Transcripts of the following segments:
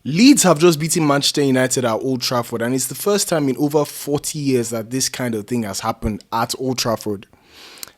Leeds have just beaten Manchester United at Old Trafford, and it's the first time in over 40 years that this kind of thing has happened at Old Trafford.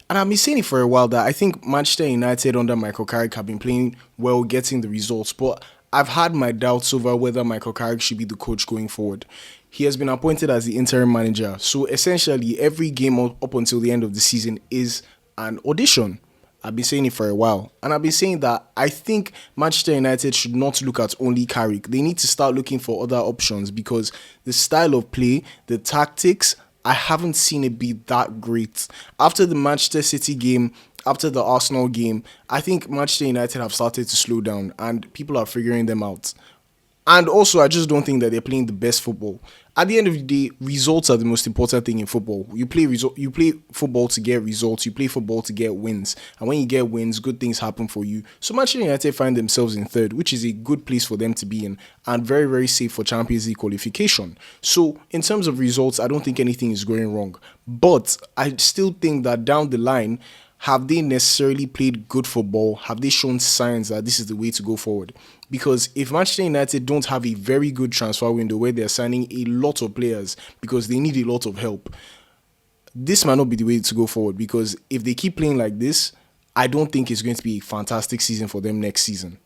And I've been saying it for a while that I think Manchester United under Michael Carrick have been playing well, getting the results, but I've had my doubts over whether Michael Carrick should be the coach going forward. He has been appointed as the interim manager, so essentially every game up until the end of the season is an audition. I've been saying it for a while. And I've been saying that I think Manchester United should not look at only Carrick. They need to start looking for other options because the style of play, the tactics, I haven't seen it be that great. After the Manchester City game, after the Arsenal game, I think Manchester United have started to slow down and people are figuring them out. And also, I just don't think that they're playing the best football. At the end of the day, results are the most important thing in football. You play football to get results. You play football to get wins. And when you get wins, good things happen for you. So Manchester United find themselves in third, which is a good place for them to be in and very, very safe for Champions League qualification. So in terms of results, I don't think anything is going wrong. But I still think that down the line, have they necessarily played good football? Have they shown signs that this is the way to go forward? Because if Manchester United don't have a very good transfer window where they're signing a lot of players because they need a lot of help, this might not be the way to go forward. Because if they keep playing like this, I don't think it's going to be a fantastic season for them next season.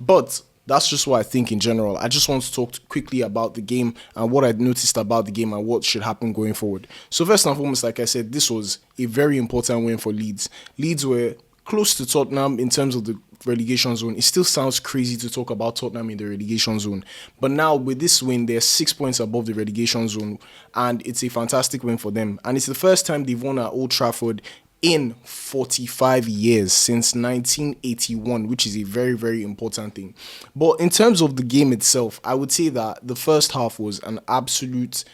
But that's just what I think in general. I just want to talk quickly about the game and what I noticed about the game and what should happen going forward. So first and foremost, like I said, this was a very important win for Leeds. Leeds were close to Tottenham in terms of the relegation zone. It still sounds crazy to talk about Tottenham in the relegation zone. But now with this win, they're 6 points above the relegation zone and it's a fantastic win for them. And it's the first time they've won at Old Trafford in 45 years, since 1981, which is a very, very important thing. But in terms of the game itself, I would say that the first half was an absolute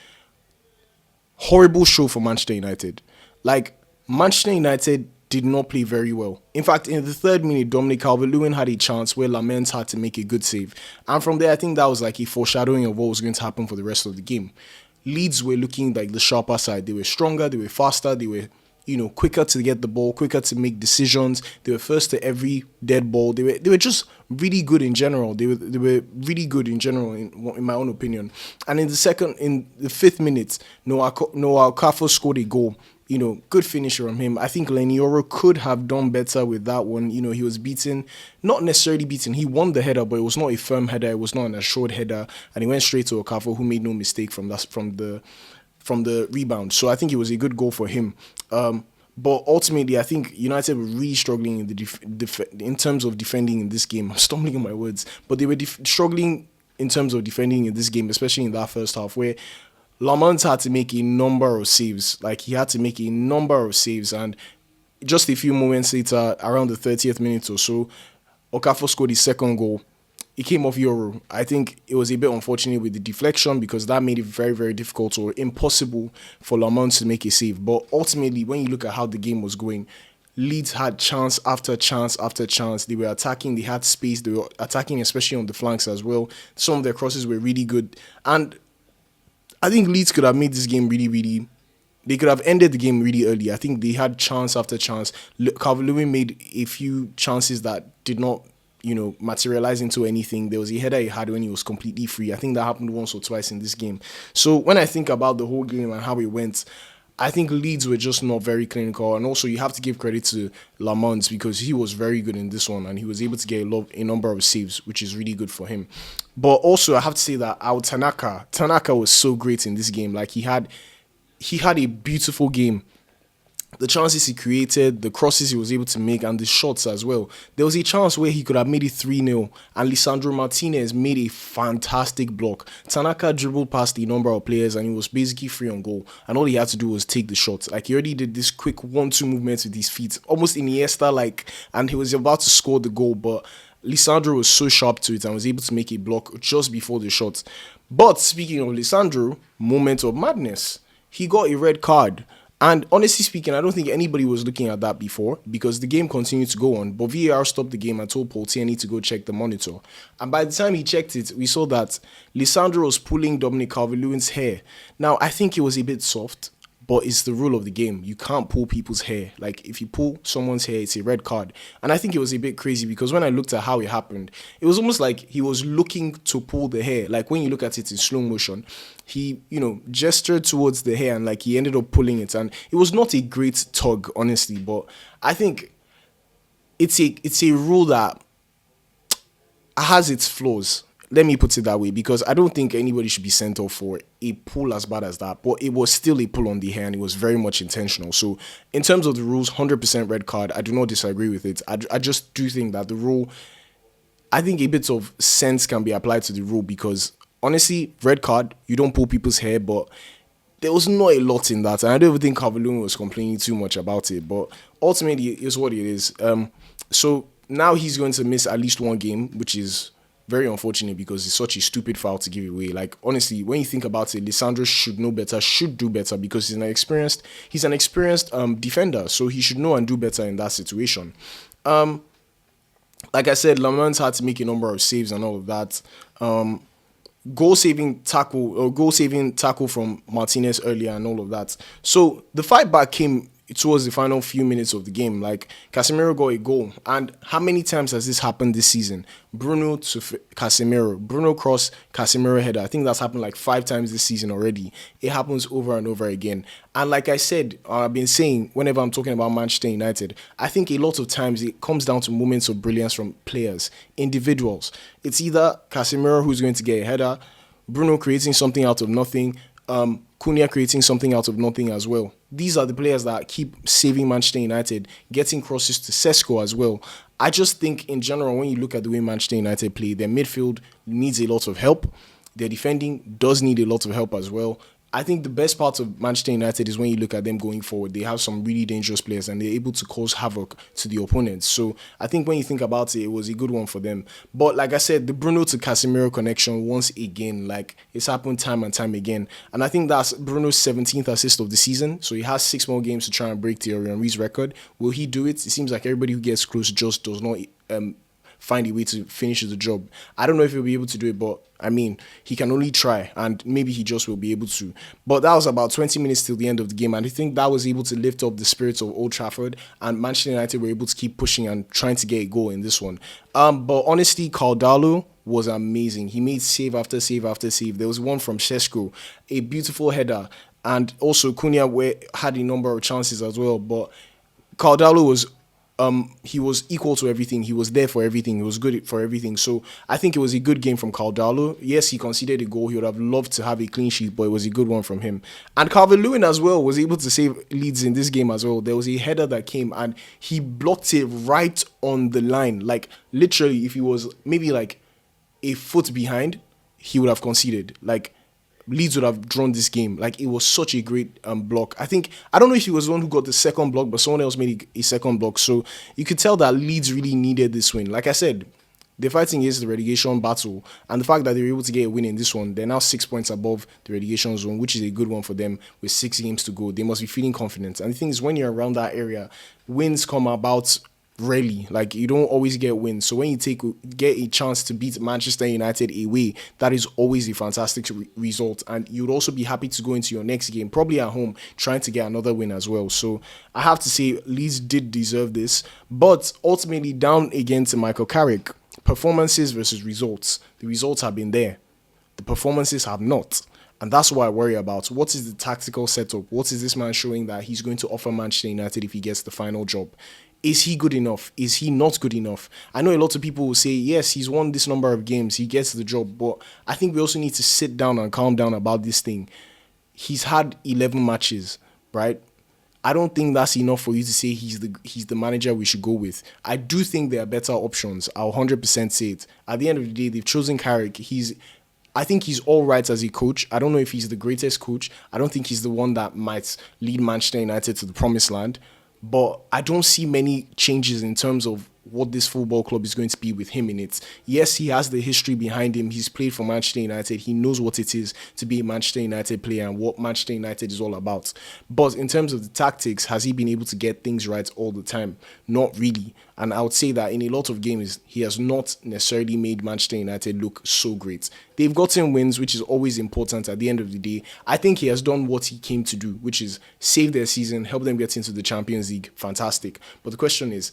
horrible show for Manchester United. Like, Manchester United did not play very well. In fact, in the third minute, Dominic Calvert-Lewin had a chance where Lamens had to make a good save. And from there, I think that was like a foreshadowing of what was going to happen for the rest of the game. Leeds were looking like the sharper side. They were stronger, they were faster, they were quicker to get the ball, quicker to make decisions. They were first to every dead ball. They were just really good in general. They were really good in general, in my own opinion. And in the fifth minute, Noah Okafor scored a goal. Good finish from him. I think Leny Yoro could have done better with that one. He was beaten, not necessarily beaten. He won the header, but it was not a firm header. It was not an assured header, and he went straight to Okafor, who made no mistake from the rebound. So I think it was a good goal for him. But ultimately, I think United were really struggling in terms of defending in this game. I'm stumbling on my words. But they were struggling in terms of defending in this game, especially in that first half, where Lamont had to make a number of saves. Like, he had to make a number of saves. And just a few moments later, around the 30th minute or so, Okafor scored his second goal. It came off Yoro. I think it was a bit unfortunate with the deflection because that made it very, very difficult or impossible for Lamont to make a save. But ultimately, when you look at how the game was going, Leeds had chance after chance after chance. They were attacking, they had space, they were attacking especially on the flanks as well. Some of their crosses were really good. And I think Leeds could have made this game they could have ended the game really early. I think they had chance after chance. Calvert-Lewin made a few chances that did not materialize into anything. There was a header he had when he was completely free. I think that happened once or twice in this game. So when I think about the whole game and how it went, I think Leeds were just not very clinical. And also you have to give credit to Lamont because he was very good in this one and he was able to get a number of saves, which is really good for him. But also I have to say that Tanaka was so great in this game. Like, he had a beautiful game. The chances he created, the crosses he was able to make, and the shots as well. There was a chance where he could have made it 3-0, and Lisandro Martínez made a fantastic block. Tanaka dribbled past a number of players, and he was basically free on goal. And all he had to do was take the shot. Like, he already did this quick 1-2 movement with his feet, almost Iniesta-like, and he was about to score the goal, but Lisandro was so sharp to it and was able to make a block just before the shot. But speaking of Lisandro, moment of madness. He got a red card. And honestly speaking, I don't think anybody was looking at that before because the game continued to go on. But VAR stopped the game and told Paul Tierney to go check the monitor. And by the time he checked it, we saw that Lisandro was pulling Dominic Calvert-Lewin's hair. Now, I think it was a bit soft, but it's the rule of the game. You can't pull people's hair. Like, if you pull someone's hair, it's a red card. And I think it was a bit crazy because when I looked at how it happened, it was almost like he was looking to pull the hair. Like, when you look at it in slow motion, he, gestured towards the hair and, like, he ended up pulling it. And it was not a great tug, honestly, but I think it's a rule that has its flaws. Let me put it that way, because I don't think anybody should be sent off for a pull as bad as that. But it was still a pull on the hair, and it was very much intentional. So in terms of the rules, 100% red card. I do not disagree with it. I just do think that the rule, I think a bit of sense can be applied to the rule, because honestly, red card, you don't pull people's hair, but there was not a lot in that. And I don't even think Calvert-Lewin was complaining too much about it. But ultimately, it's what it is. So now he's going to miss at least one game, which is very unfortunate because it's such a stupid foul to give away. Like, honestly, when you think about it, Lisandro should know better, should do better, because he's an experienced defender, so he should know and do better in that situation. Like I said, Laurent's had to make a number of saves and all of that. Goal-saving tackle from Martinez earlier and all of that. So the fight back came towards the final few minutes of the game. Like, Casemiro got a goal, and how many times has this happened this season? Bruno to Casemiro, Bruno cross, Casemiro header. I think that's happened like 5 times this season already. It happens over and over again. And like I said, I've been saying whenever I'm talking about Manchester United, I think a lot of times it comes down to moments of brilliance from players, individuals. It's either Casemiro who's going to get a header, Bruno creating something out of nothing, Cunha creating something out of nothing as well. These are the players that keep saving Manchester United, getting crosses to Sesko as well. I just think in general, when you look at the way Manchester United play, their midfield needs a lot of help. Their defending does need a lot of help as well. I think the best part of Manchester United is when you look at them going forward, they have some really dangerous players and they're able to cause havoc to the opponents. So I think when you think about it, it was a good one for them. But like I said, the Bruno to Casemiro connection, once again, like, it's happened time and time again. And I think that's Bruno's 17th assist of the season. So he has 6 more games to try and break Thierry Henry's record. Will he do it? It seems like everybody who gets close just does not find a way to finish the job. I don't know if he'll be able to do it, but I mean, he can only try, and maybe he just will be able to. But that was about 20 minutes till the end of the game, and I think that was able to lift up the spirits of Old Trafford, and Manchester United were able to keep pushing and trying to get a goal in this one. But honestly, Karl Darlow was amazing. He made save after save after save. There was one from Sesko, a beautiful header, and also Cunha had a number of chances as well. But Karl Darlow was he was equal to everything. He was there for everything. He was good for everything. So I think it was a good game from Karl Darlow. Yes, he conceded a goal. He would have loved to have a clean sheet, but it was a good one from him. And Calvert-Lewin as well was able to save Leeds in this game as well. There was a header that came and he blocked it right on the line. Like, literally, if he was maybe like a foot behind, he would have conceded. Like, Leeds would have drawn this game. Like, it was such a great block. I don't know if he was the one who got the second block, but someone else made a second block. So you could tell that Leeds really needed this win. Like I said, they're fighting against the relegation battle, and the fact that they were able to get a win in this one, they're now 6 points above the relegation zone, which is a good one for them with 6 games to go. They must be feeling confident. And the thing is, when you're around that area, wins come about rarely. Like, you don't always get wins. So when you get a chance to beat Manchester United away, that is always a fantastic result. And you'd also be happy to go into your next game, probably at home, trying to get another win as well. So I have to say, Leeds did deserve this. But ultimately, down again to Michael Carrick. Performances versus results. The results have been there. The performances have not. And that's what I worry about. What is the tactical setup? What is this man showing that he's going to offer Manchester United if he gets the final job? Is he good enough? Is he not good enough? I know a lot of people will say, yes, he's won this number of games, he gets the job, but I think we also need to sit down and calm down about this thing. He's had 11 matches, right? I don't think that's enough for you to say he's the manager we should go with. I do think there are better options. I'll 100% say it. At the end of the day, they've chosen Carrick. I think he's all right as a coach. I don't know if he's the greatest coach. I don't think he's the one that might lead Manchester United to the promised land. But I don't see many changes in terms of what this football club is going to be with him in it. Yes, he has the history behind him. He's played for Manchester United. He knows what it is to be a Manchester United player and what Manchester United is all about. But in terms of the tactics, has he been able to get things right all the time? Not really. And I would say that in a lot of games, he has not necessarily made Manchester United look so great. They've gotten wins, which is always important at the end of the day. I think he has done what he came to do, which is save their season, help them get into the Champions League. Fantastic. But the question is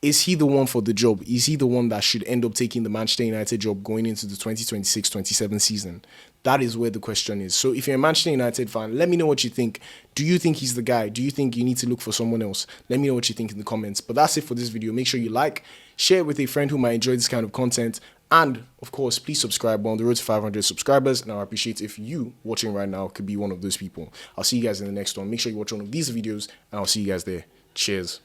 he the one for the job? Is he the one that should end up taking the Manchester United job going into the 2026-27 season? That is where the question is. So if you're a Manchester United fan, let me know what you think. Do you think he's the guy? Do you think you need to look for someone else? Let me know what you think in the comments. But that's it for this video. Make sure you like, share it with a friend who might enjoy this kind of content. And, of course, please subscribe. We're on the road to 500 subscribers. And I appreciate if you watching right now could be one of those people. I'll see you guys in the next one. Make sure you watch one of these videos. And I'll see you guys there. Cheers.